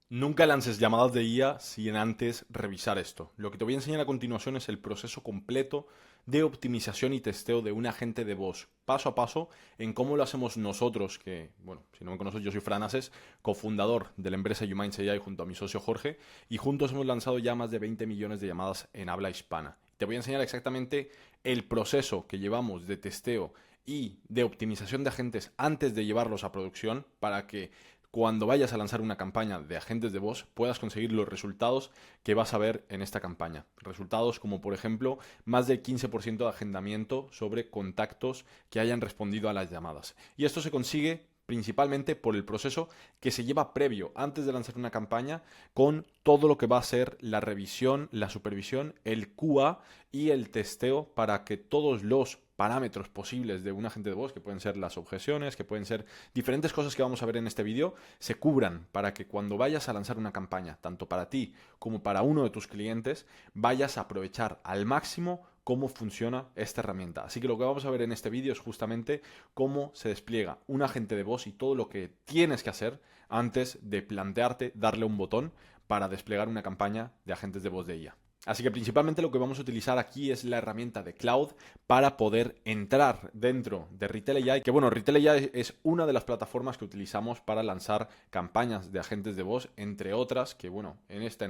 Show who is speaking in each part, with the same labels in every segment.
Speaker 1: Nunca lances llamadas de IA sin antes revisar esto. Lo que te voy a enseñar a continuación es el proceso completo de optimización y testeo de un agente de voz, paso a paso, en cómo lo hacemos nosotros, que, bueno, si no me conoces, yo soy Fran Ases, cofundador de la empresa YouMinds AI junto a mi socio Jorge, y juntos hemos lanzado ya más de 20 millones de llamadas en habla hispana. Te voy a enseñar exactamente el proceso que llevamos de testeo y de optimización de agentes antes de llevarlos a producción para que cuando vayas a lanzar una campaña de agentes de voz puedas conseguir los resultados que vas a ver en esta campaña. Resultados como, por ejemplo, más del 15% de agendamiento sobre contactos que hayan respondido a las llamadas. Y esto se consigue principalmente por el proceso que se lleva previo antes de lanzar una campaña con todo lo que va a ser la revisión, la supervisión, el QA y el testeo para que todos los parámetros posibles de un agente de voz, que pueden ser las objeciones, que pueden ser diferentes cosas que vamos a ver en este vídeo, se cubran para que cuando vayas a lanzar una campaña, tanto para ti como para uno de tus clientes, vayas a aprovechar al máximo cómo funciona esta herramienta. Así que lo que vamos a ver en este vídeo es justamente cómo se despliega un agente de voz y todo lo que tienes que hacer antes de plantearte darle un botón para desplegar una campaña de agentes de voz de IA. Así que principalmente lo que vamos a utilizar aquí es la herramienta de Cloud para poder entrar dentro de Retail AI, que bueno, Retail AI es una de las plataformas que utilizamos para lanzar campañas de agentes de voz, entre otras, que bueno, esta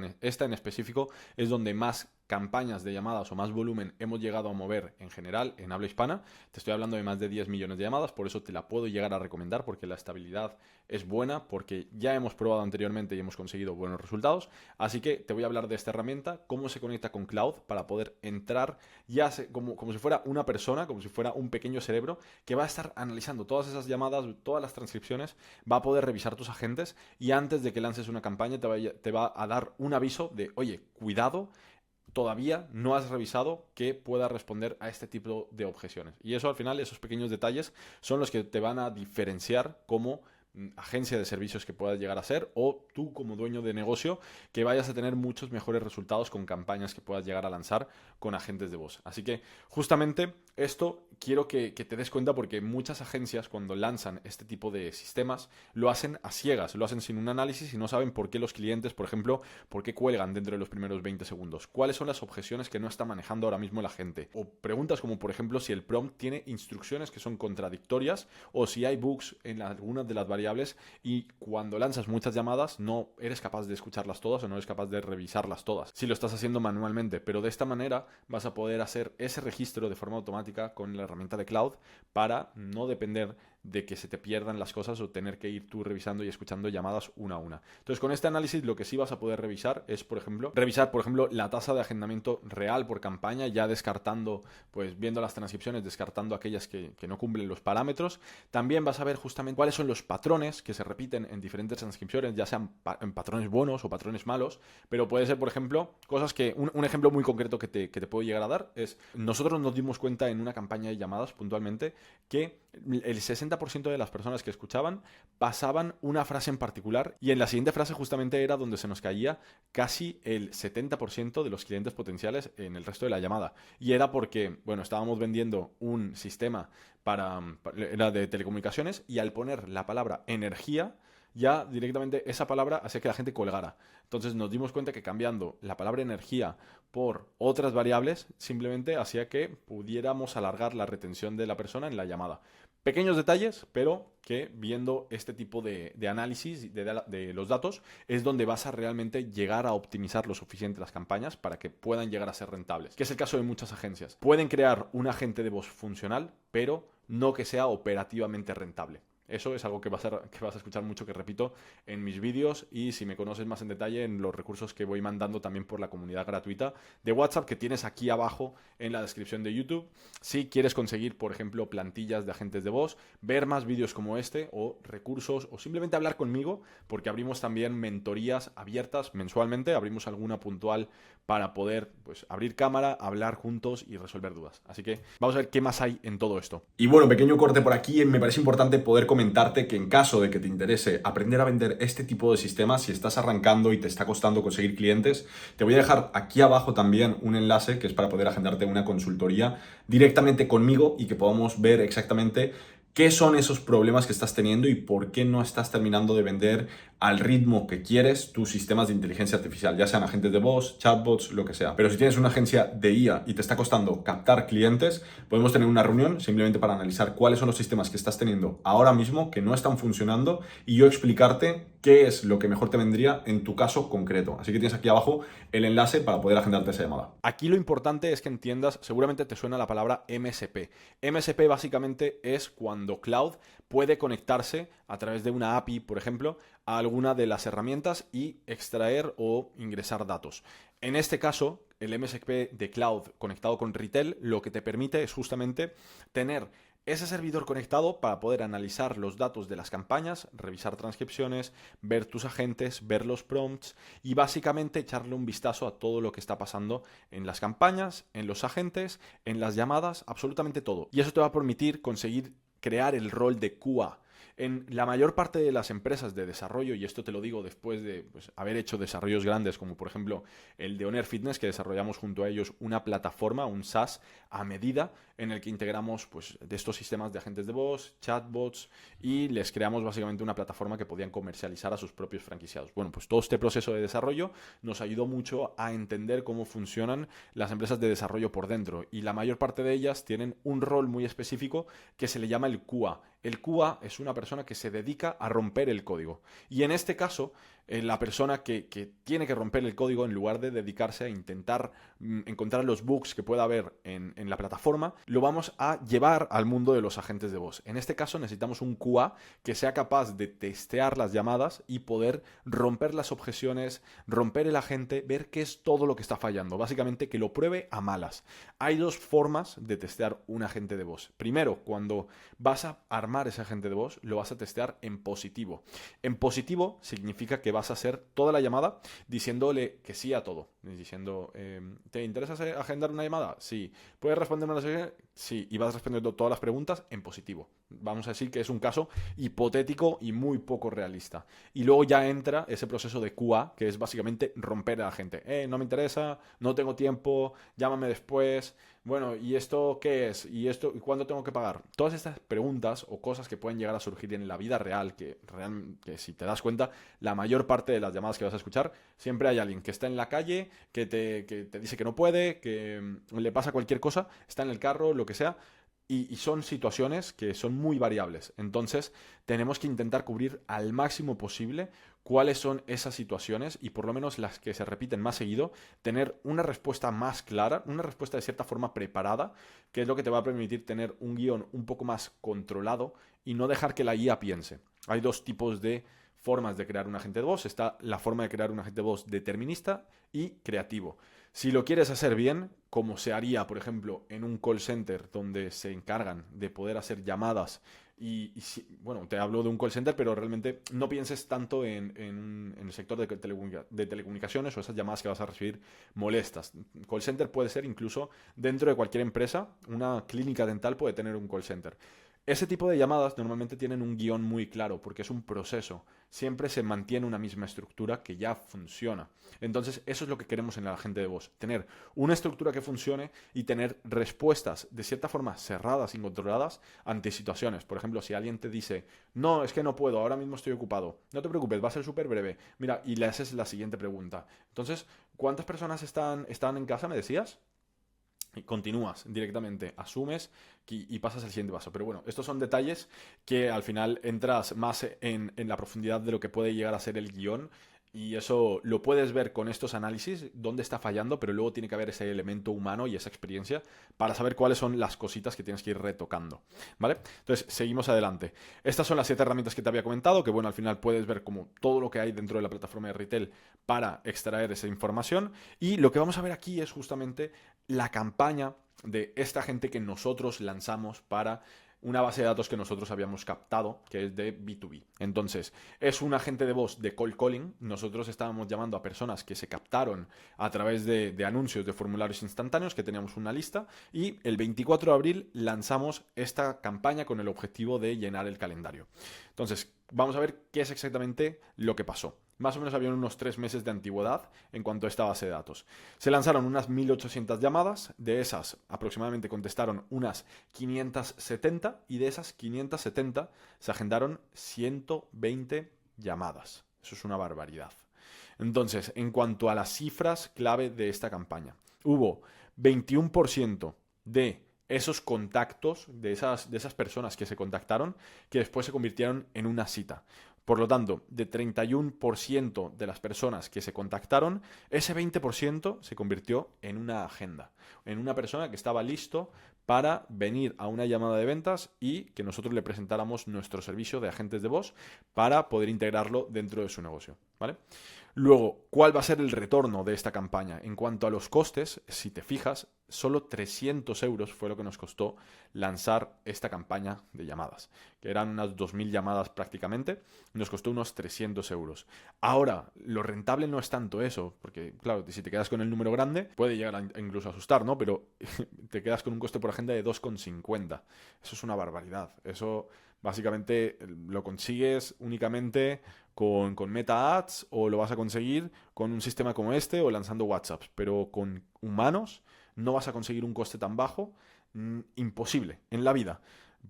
Speaker 1: en específico es donde más campañas de llamadas o más volumen hemos llegado a mover en general en habla hispana. Te estoy hablando de más de 10 millones de llamadas, por eso te la puedo llegar a recomendar porque la estabilidad es buena, porque ya hemos probado anteriormente y hemos conseguido buenos resultados. Así que te voy a hablar de esta herramienta, cómo se conecta con Cloud para poder entrar ya como si fuera una persona, como si fuera un pequeño cerebro que va a estar analizando todas esas llamadas, todas las transcripciones, va a poder revisar tus agentes y antes de que lances una campaña te va a dar un aviso de, oye, cuidado, todavía no has revisado que pueda responder a este tipo de objeciones. Y eso al final, esos pequeños detalles son los que te van a diferenciar como agencia de servicios que puedas llegar a ser o tú como dueño de negocio que vayas a tener muchos mejores resultados con campañas que puedas llegar a lanzar con agentes de voz. Así que justamente esto quiero que te des cuenta porque muchas agencias cuando lanzan este tipo de sistemas lo hacen a ciegas, lo hacen sin un análisis y no saben por qué los clientes, por ejemplo, por qué cuelgan dentro de los primeros 20 segundos, cuáles son las objeciones que no está manejando ahora mismo la gente o preguntas como por ejemplo si el prompt tiene instrucciones que son contradictorias o si hay bugs en algunas de las variables y cuando lanzas muchas llamadas no eres capaz de escucharlas todas o no eres capaz de revisarlas todas si lo estás haciendo manualmente, pero de esta manera vas a poder hacer ese registro de forma automática con la herramienta de Cloud para no depender de que se te pierdan las cosas o tener que ir tú revisando y escuchando llamadas una a una. Entonces, con este análisis lo que sí vas a poder revisar es, por ejemplo, revisar, por ejemplo, la tasa de agendamiento real por campaña, ya descartando, pues viendo las transcripciones, descartando aquellas que no cumplen los parámetros. También vas a ver justamente cuáles son los patrones que se repiten en diferentes transcripciones, ya sean en patrones buenos o patrones malos, pero puede ser, por ejemplo, cosas que, un ejemplo muy concreto que te puedo llegar a dar es, nosotros nos dimos cuenta en una campaña de llamadas puntualmente que el 60% de las personas que escuchaban pasaban una frase en particular y en la siguiente frase justamente era donde se nos caía casi el 70% de los clientes potenciales en el resto de la llamada. Y era porque, bueno, estábamos vendiendo un sistema era de telecomunicaciones y al poner la palabra energía, ya directamente esa palabra hacía que la gente colgara. Entonces nos dimos cuenta que cambiando la palabra energía por otras variables simplemente hacía que pudiéramos alargar la retención de la persona en la llamada. Pequeños detalles, pero que viendo este tipo de análisis de los datos es donde vas a realmente llegar a optimizar lo suficiente las campañas para que puedan llegar a ser rentables, que es el caso de muchas agencias. Pueden crear un agente de voz funcional, pero no que sea operativamente rentable. Eso es algo que vas a escuchar mucho, que repito en mis vídeos y si me conoces más en detalle en los recursos que voy mandando también por la comunidad gratuita de WhatsApp que tienes aquí abajo en la descripción de YouTube. Si quieres conseguir, por ejemplo, plantillas de agentes de voz, ver más vídeos como este o recursos o simplemente hablar conmigo, porque abrimos también mentorías abiertas mensualmente, abrimos alguna puntual para poder pues abrir cámara, hablar juntos y resolver dudas. Así que vamos a ver qué más hay en todo esto. Y bueno, pequeño corte por aquí. Me parece importante poder comentarte que en caso de que te interese aprender a vender este tipo de sistemas, si estás arrancando y te está costando conseguir clientes, te voy a dejar aquí abajo también un enlace que es para poder agendarte una consultoría directamente conmigo y que podamos ver exactamente qué son esos problemas que estás teniendo y por qué no estás terminando de vender al ritmo que quieres tus sistemas de inteligencia artificial, ya sean agentes de voz, chatbots, lo que sea. Pero si tienes una agencia de IA y te está costando captar clientes, podemos tener una reunión simplemente para analizar cuáles son los sistemas que estás teniendo ahora mismo que no están funcionando y yo explicarte qué es lo que mejor te vendría en tu caso concreto. Así que tienes aquí abajo el enlace para poder agendarte esa llamada. Aquí lo importante es que entiendas, seguramente te suena la palabra MSP. MSP básicamente es cuando Cloud puede conectarse a través de una API, por ejemplo, a alguna de las herramientas y extraer o ingresar datos. En este caso, el MSP de Cloud conectado con Retail lo que te permite es justamente tener ese servidor conectado para poder analizar los datos de las campañas, revisar transcripciones, ver tus agentes, ver los prompts y básicamente echarle un vistazo a todo lo que está pasando en las campañas, en los agentes, en las llamadas, absolutamente todo. Y eso te va a permitir conseguir crear el rol de QA. En la mayor parte de las empresas de desarrollo, y esto te lo digo después de haber hecho desarrollos grandes, como por ejemplo el de Honor Fitness, que desarrollamos junto a ellos una plataforma, un SaaS a medida, en el que integramos de estos sistemas de agentes de voz, chatbots, y les creamos básicamente una plataforma que podían comercializar a sus propios franquiciados. Bueno, pues todo este proceso de desarrollo nos ayudó mucho a entender cómo funcionan las empresas de desarrollo por dentro, y la mayor parte de ellas tienen un rol muy específico que se le llama el QA. El QA es una persona que se dedica a romper el código. Y en este caso, la persona que tiene que romper el código, en lugar de dedicarse a intentar encontrar los bugs que pueda haber en la plataforma, lo vamos a llevar al mundo de los agentes de voz. En este caso necesitamos un QA que sea capaz de testear las llamadas y poder romper las objeciones, romper el agente, ver qué es todo lo que está fallando. Básicamente que lo pruebe a malas. Hay dos formas de testear un agente de voz. Primero, cuando vas a armar ese agente de voz, lo vas a testear en positivo. En positivo significa que vas a hacer toda la llamada diciéndole que sí a todo. Diciendo, ¿te interesa agendar una llamada? Sí. ¿Puedes responderme a la siguiente? Sí. Y vas respondiendo todas las preguntas en positivo. Vamos a decir que es un caso hipotético y muy poco realista. Y luego ya entra ese proceso de QA, que es básicamente romper a la gente. No me interesa, no tengo tiempo, llámame después. Bueno, ¿y esto qué es? ¿Y esto cuándo tengo que pagar? Todas estas preguntas o cosas que pueden llegar a surgir en la vida real, que si te das cuenta, la mayor parte de las llamadas que vas a escuchar, siempre hay alguien que está en la calle, que te dice que no puede, que le pasa cualquier cosa, está en el carro, lo que sea. Y son situaciones que son muy variables. Entonces, tenemos que intentar cubrir al máximo posible cuáles son esas situaciones y por lo menos las que se repiten más seguido, tener una respuesta más clara, una respuesta de cierta forma preparada, que es lo que te va a permitir tener un guión un poco más controlado y no dejar que la IA piense. Hay dos tipos de formas de crear un agente de voz. Está la forma de crear un agente de voz determinista y creativo. Si lo quieres hacer bien, como se haría, por ejemplo, en un call center donde se encargan de poder hacer llamadas bueno, te hablo de un call center, pero realmente no pienses tanto en el sector de telecomunicaciones o esas llamadas que vas a recibir molestas. Call center puede ser incluso dentro de cualquier empresa, una clínica dental puede tener un call center. Ese tipo de llamadas normalmente tienen un guión muy claro porque es un proceso. Siempre se mantiene una misma estructura que ya funciona. Entonces, eso es lo que queremos en el agente de voz. Tener una estructura que funcione y tener respuestas de cierta forma cerradas y controladas ante situaciones. Por ejemplo, si alguien te dice, no, es que no puedo, ahora mismo estoy ocupado. No te preocupes, va a ser súper breve. Mira, y le haces la siguiente pregunta. Entonces, ¿cuántas personas están en casa, me decías? Y continúas directamente, asumes y pasas al siguiente paso. Pero bueno, estos son detalles que al final entras más en la profundidad de lo que puede llegar a ser el guión. Y eso lo puedes ver con estos análisis, dónde está fallando, pero luego tiene que haber ese elemento humano y esa experiencia para saber cuáles son las cositas que tienes que ir retocando, ¿vale? Entonces, seguimos adelante. Estas son las 7 herramientas que te había comentado, que bueno, al final puedes ver como todo lo que hay dentro de la plataforma de Retail para extraer esa información. Y lo que vamos a ver aquí es justamente la campaña de esta gente que nosotros lanzamos para una base de datos que nosotros habíamos captado, que es de B2B. Entonces, es un agente de voz de cold calling. Nosotros estábamos llamando a personas que se captaron a través de anuncios de formularios instantáneos, que teníamos una lista, y el 24 de abril lanzamos esta campaña con el objetivo de llenar el calendario. Entonces, vamos a ver qué es exactamente lo que pasó. Más o menos había unos 3 meses de antigüedad en cuanto a esta base de datos. Se lanzaron unas 1.800 llamadas, de esas aproximadamente contestaron unas 570 y de esas 570 se agendaron 120 llamadas. Eso es una barbaridad. Entonces, en cuanto a las cifras clave de esta campaña, hubo 21% de esos contactos, de esas personas que se contactaron, que después se convirtieron en una cita. Por lo tanto, de 31% de las personas que se contactaron, ese 20% se convirtió en una agenda, en una persona que estaba listo para venir a una llamada de ventas y que nosotros le presentáramos nuestro servicio de agentes de voz para poder integrarlo dentro de su negocio, ¿vale? Luego, ¿cuál va a ser el retorno de esta campaña? En cuanto a los costes, si te fijas, solo 300 euros fue lo que nos costó lanzar esta campaña de llamadas, que eran unas 2.000 llamadas prácticamente, nos costó unos 300 euros. Ahora, lo rentable no es tanto eso, porque claro, si te quedas con el número grande, puede llegar a incluso a asustar, ¿no? Pero te quedas con un coste por agenda de 2,50. Eso es una barbaridad. Eso básicamente lo consigues únicamente con Meta Ads, o lo vas a conseguir con un sistema como este o lanzando WhatsApps, pero con humanos no vas a conseguir un coste tan bajo, imposible en la vida.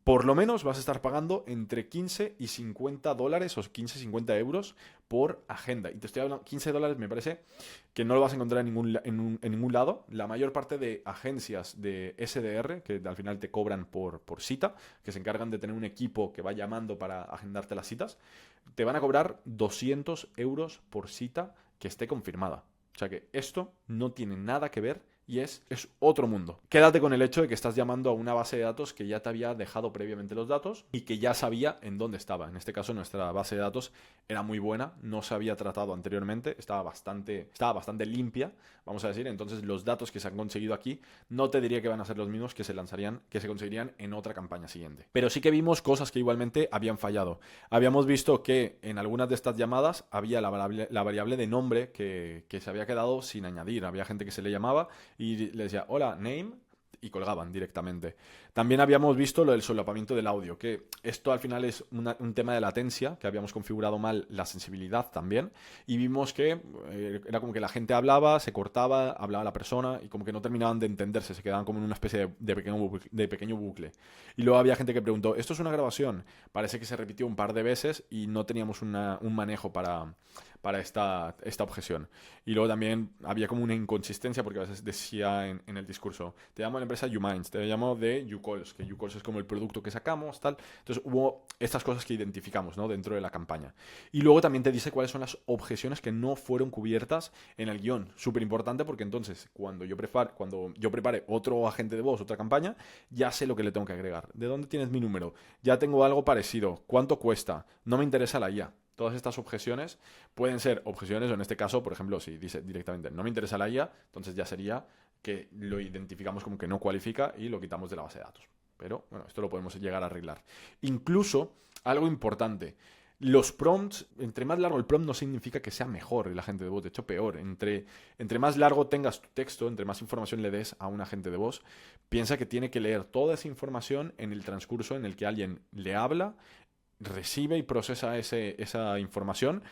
Speaker 1: Por lo menos vas a estar pagando entre 15 y 50 dólares o 15 y 50 euros por agenda. Y te estoy hablando, 15 dólares me parece que no lo vas a encontrar en ningún lado. La mayor parte de agencias de SDR, que al final te cobran por cita, que se encargan de tener un equipo que va llamando para agendarte las citas, te van a cobrar 200 euros por cita que esté confirmada. O sea que esto no tiene nada que ver y es otro mundo. Quédate con el hecho de que estás llamando a una base de datos que ya te había dejado previamente los datos y que ya sabía en dónde estaba. En este caso, nuestra base de datos era muy buena, no se había tratado anteriormente, estaba bastante limpia, vamos a decir. Entonces, los datos que se han conseguido aquí no te diría que van a ser los mismos que se conseguirían en otra campaña siguiente. Pero sí que vimos cosas que igualmente habían fallado. Habíamos visto que en algunas de estas llamadas había la variable de nombre que se había quedado sin añadir. Había gente que se le llamaba y le decía, hola, name, y colgaban directamente. También habíamos visto lo del solapamiento del audio, que esto al final es un tema de latencia, que habíamos configurado mal la sensibilidad también, y vimos que era como que la gente hablaba, se cortaba, hablaba la persona, y como que no terminaban de entenderse, se quedaban como en una especie de pequeño bucle. Y luego había gente que preguntó, ¿esto es una grabación? Parece que se repitió un par de veces y no teníamos un manejo para esta objeción. Y luego también había como una inconsistencia, porque a veces decía en el discurso, te llamo de la empresa YouMinds, te llamo de YouCalls, que YouCalls es como el producto que sacamos, tal. Entonces hubo estas cosas que identificamos, ¿no?, dentro de la campaña. Y luego también te dice cuáles son las objeciones que no fueron cubiertas en el guión. Súper importante, porque entonces cuando yo prepare otro agente de voz, otra campaña, ya sé lo que le tengo que agregar. ¿De dónde tienes mi número? Ya tengo algo parecido. ¿Cuánto cuesta? No me interesa la IA. Todas estas objeciones pueden ser objeciones, o en este caso, por ejemplo, si dice directamente no me interesa la IA, entonces ya sería que lo identificamos como que no cualifica y lo quitamos de la base de datos. Pero bueno, esto lo podemos llegar a arreglar. Incluso, algo importante, los prompts, entre más largo el prompt no significa que sea mejor el agente de voz, de hecho peor. Entre más largo tengas tu texto, entre más información le des a un agente de voz, piensa que tiene que leer toda esa información en el transcurso en el que alguien le habla, recibe y procesa esa información,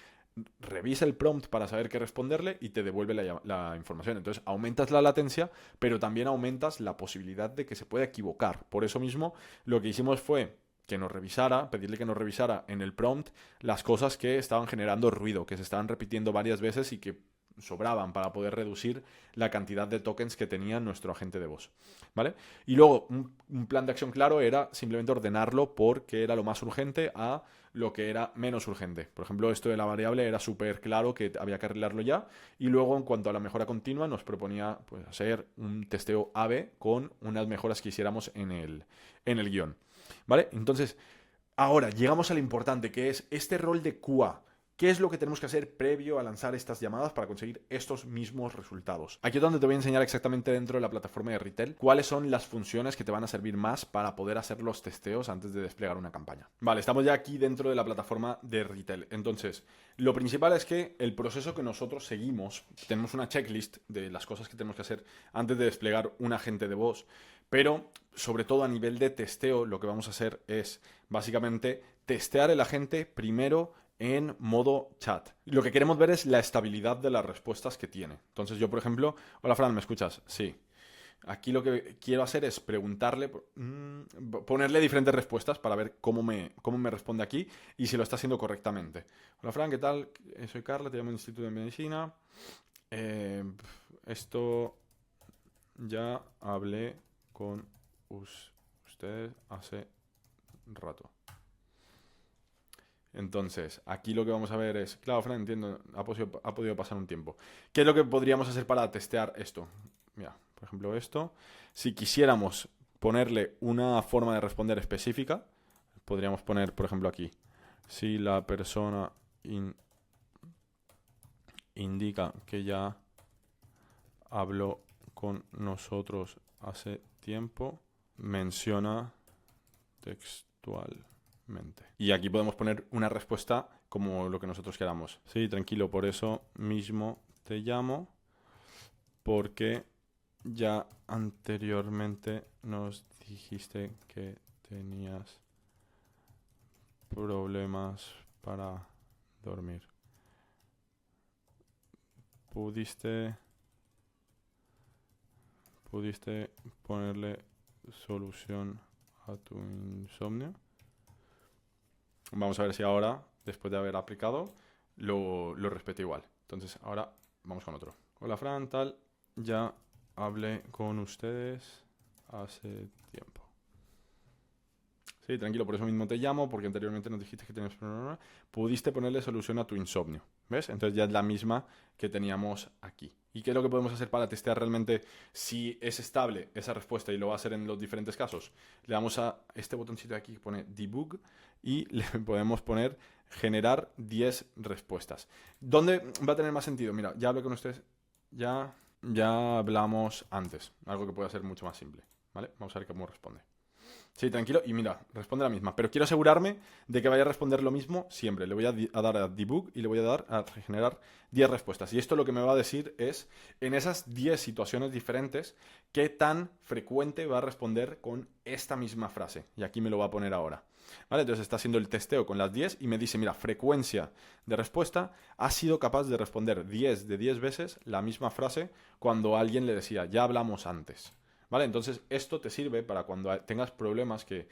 Speaker 1: revisa el prompt para saber qué responderle y te devuelve la información. Entonces aumentas la latencia, pero también aumentas la posibilidad de que se pueda equivocar. Por eso mismo lo que hicimos fue pedirle que nos revisara en el prompt las cosas que estaban generando ruido, que se estaban repitiendo varias veces y que sobraban para poder reducir la cantidad de tokens que tenía nuestro agente de voz, ¿vale? Y luego un plan de acción claro era simplemente ordenarlo porque era lo más urgente a lo que era menos urgente. Por ejemplo, esto de la variable era súper claro que había que arreglarlo ya, y luego en cuanto a la mejora continua nos proponía pues hacer un testeo A/B con unas mejoras que hiciéramos en el guión, ¿vale? Entonces, ahora llegamos a lo importante, que es este rol de QA. ¿Qué es lo que tenemos que hacer previo a lanzar estas llamadas para conseguir estos mismos resultados? Aquí es donde te voy a enseñar exactamente dentro de la plataforma de Retail cuáles son las funciones que te van a servir más para poder hacer los testeos antes de desplegar una campaña. Vale, estamos ya aquí dentro de la plataforma de Retail. Entonces, lo principal es que el proceso que nosotros seguimos, tenemos una checklist de las cosas que tenemos que hacer antes de desplegar un agente de voz, pero sobre todo a nivel de testeo, lo que vamos a hacer es básicamente testear el agente primero en modo chat. Lo que queremos ver es la estabilidad de las respuestas que tiene. Entonces yo, por ejemplo, hola Fran, ¿me escuchas? Sí. Aquí lo que quiero hacer es preguntarle, ponerle diferentes respuestas para ver cómo me responde aquí y si lo está haciendo correctamente. Hola Fran, ¿qué tal? Soy Carla, te llamo del Instituto de Medicina. Esto ya hablé con ustedes hace rato. Entonces, aquí lo que vamos a ver es, claro, Fran, entiendo, ha podido pasar un tiempo. ¿Qué es lo que podríamos hacer para testear esto? Mira, por ejemplo, esto. Si quisiéramos ponerle una forma de responder específica, podríamos poner, por ejemplo, aquí. Si la persona indica que ya habló con nosotros hace tiempo, menciona textualmente. Y aquí podemos poner una respuesta como lo que nosotros queramos. Sí, tranquilo, por eso mismo te llamo, porque ya anteriormente nos dijiste que tenías problemas para dormir. ¿Pudiste ponerle solución a tu insomnio? Vamos a ver si ahora, después de haber aplicado, lo respeta igual. Entonces, ahora vamos con otro. Hola Fran, tal, ya hablé con ustedes hace tiempo. Sí, tranquilo, por eso mismo te llamo, porque anteriormente nos dijiste que tenías problemas. Pudiste ponerle solución a tu insomnio, ¿ves? Entonces ya es la misma que teníamos aquí. ¿Y qué es lo que podemos hacer para testear realmente si es estable esa respuesta y lo va a hacer en los diferentes casos? Le damos a este botoncito de aquí que pone debug y le podemos poner generar 10 respuestas. ¿Dónde va a tener más sentido? Mira, ya hablé con ustedes, ya hablamos antes, algo que puede ser mucho más simple, ¿vale? Vamos a ver cómo responde. Sí, tranquilo. Y mira, responde la misma. Pero quiero asegurarme de que vaya a responder lo mismo siempre. Le voy a dar a debug y le voy a dar a generar 10 respuestas. Y esto lo que me va a decir es, en esas 10 situaciones diferentes, qué tan frecuente va a responder con esta misma frase. Y aquí me lo va a poner ahora. ¿Vale? Entonces está haciendo el testeo con las 10 y me dice, mira, frecuencia de respuesta, ha sido capaz de responder 10 de 10 veces la misma frase cuando alguien le decía, ya hablamos antes. ¿Vale? Entonces, esto te sirve para cuando tengas problemas que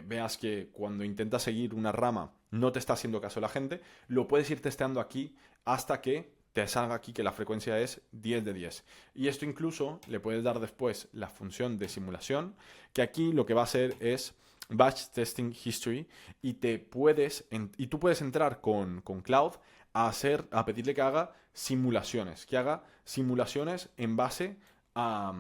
Speaker 1: veas que cuando intentas seguir una rama no te está haciendo caso la gente, lo puedes ir testeando aquí hasta que te salga aquí que la frecuencia es 10 de 10. Y esto incluso le puedes dar después la función de simulación, que aquí lo que va a hacer es Batch Testing History y tú puedes entrar con Cloud a pedirle que haga simulaciones en base a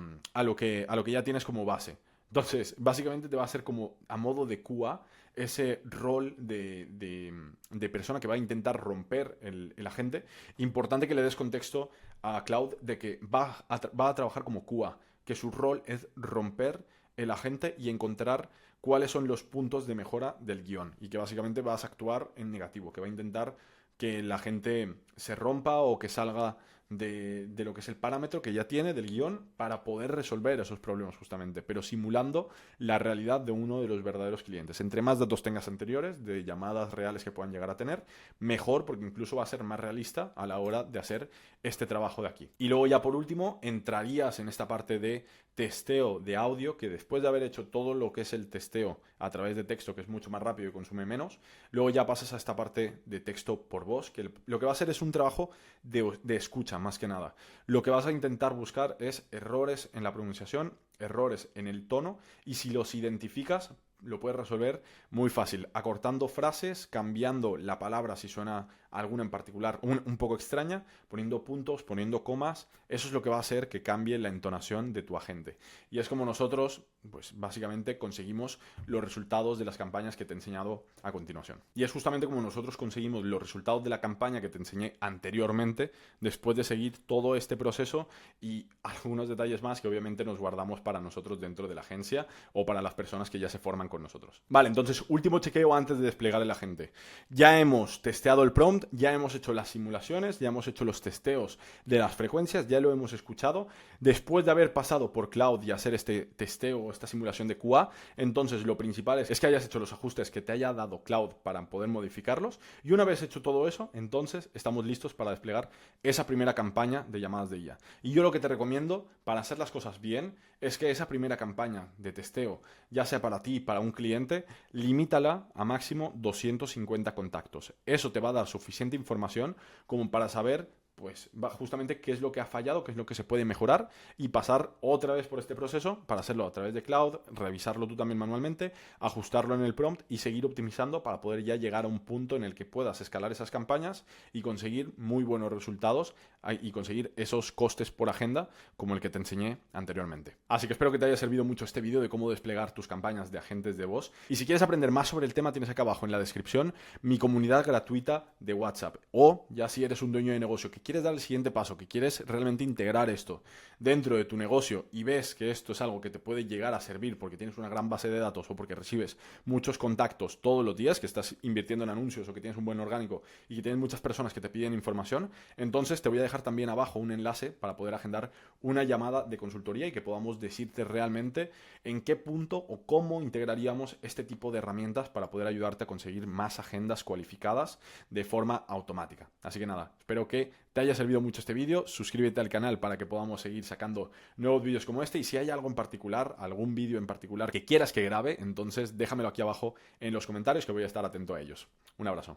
Speaker 1: lo que ya tienes como base. Entonces, básicamente te va a hacer como a modo de QA ese rol de persona que va a intentar romper el agente. Importante que le des contexto a Cloud de que va a trabajar como QA, que su rol es romper el agente y encontrar cuáles son los puntos de mejora del guión y que básicamente vas a actuar en negativo, que va a intentar que la gente se rompa o que salga de lo que es el parámetro que ya tiene del guión para poder resolver esos problemas justamente, pero simulando la realidad de uno de los verdaderos clientes. Entre más datos tengas anteriores, de llamadas reales que puedan llegar a tener, mejor, porque incluso va a ser más realista a la hora de hacer este trabajo de aquí. Y luego ya por último, entrarías en esta parte de testeo de audio, que después de haber hecho todo lo que es el testeo a través de texto, que es mucho más rápido y consume menos, luego ya pasas a esta parte de texto por voz, que lo que va a ser es un trabajo de escucha, más que nada. Lo que vas a intentar buscar es errores en la pronunciación, errores en el tono, y si los identificas, lo puedes resolver muy fácil, acortando frases, cambiando la palabra si suena alguna en particular un poco extraña, poniendo puntos, poniendo comas. Eso es lo que va a hacer que cambie la entonación de tu agente. Y es como nosotros, pues básicamente conseguimos los resultados de las campañas que te he enseñado a continuación. Y es justamente como nosotros conseguimos los resultados de la campaña que te enseñé anteriormente, después de seguir todo este proceso y algunos detalles más que obviamente nos guardamos para nosotros dentro de la agencia o para las personas que ya se forman con nosotros. Vale, entonces último chequeo antes de desplegar el agente. Ya hemos testeado el prompt, prompt, ya hemos hecho las simulaciones, ya hemos hecho los testeos de las frecuencias, ya lo hemos escuchado. Después de haber pasado por Cloud y hacer este testeo o esta simulación de QA, entonces lo principal es que hayas hecho los ajustes que te haya dado Cloud para poder modificarlos. Y una vez hecho todo eso, entonces estamos listos para desplegar esa primera campaña de llamadas de IA. Y yo lo que te recomiendo para hacer las cosas bien es que esa primera campaña de testeo, ya sea para ti, para un cliente, limítala a máximo 250 contactos. Eso te va a dar suficiente información como para saber pues justamente qué es lo que ha fallado, qué es lo que se puede mejorar y pasar otra vez por este proceso para hacerlo a través de Cloud, revisarlo tú también manualmente, ajustarlo en el prompt y seguir optimizando para poder ya llegar a un punto en el que puedas escalar esas campañas y conseguir muy buenos resultados y conseguir esos costes por agenda como el que te enseñé anteriormente. Así que espero que te haya servido mucho este vídeo de cómo desplegar tus campañas de agentes de voz. Y si quieres aprender más sobre el tema, tienes acá abajo en la descripción mi comunidad gratuita de WhatsApp. O ya si eres un dueño de negocio que quieres dar el siguiente paso, que quieres realmente integrar esto dentro de tu negocio y ves que esto es algo que te puede llegar a servir porque tienes una gran base de datos o porque recibes muchos contactos todos los días, que estás invirtiendo en anuncios o que tienes un buen orgánico y que tienes muchas personas que te piden información, entonces te voy a dejar también abajo un enlace para poder agendar una llamada de consultoría y que podamos decirte realmente en qué punto o cómo integraríamos este tipo de herramientas para poder ayudarte a conseguir más agendas cualificadas de forma automática. Así que nada, espero que te haya servido mucho este vídeo, suscríbete al canal para que podamos seguir sacando nuevos vídeos como este y si hay algo en particular, algún vídeo en particular que quieras que grabe, entonces déjamelo aquí abajo en los comentarios que voy a estar atento a ellos. Un abrazo.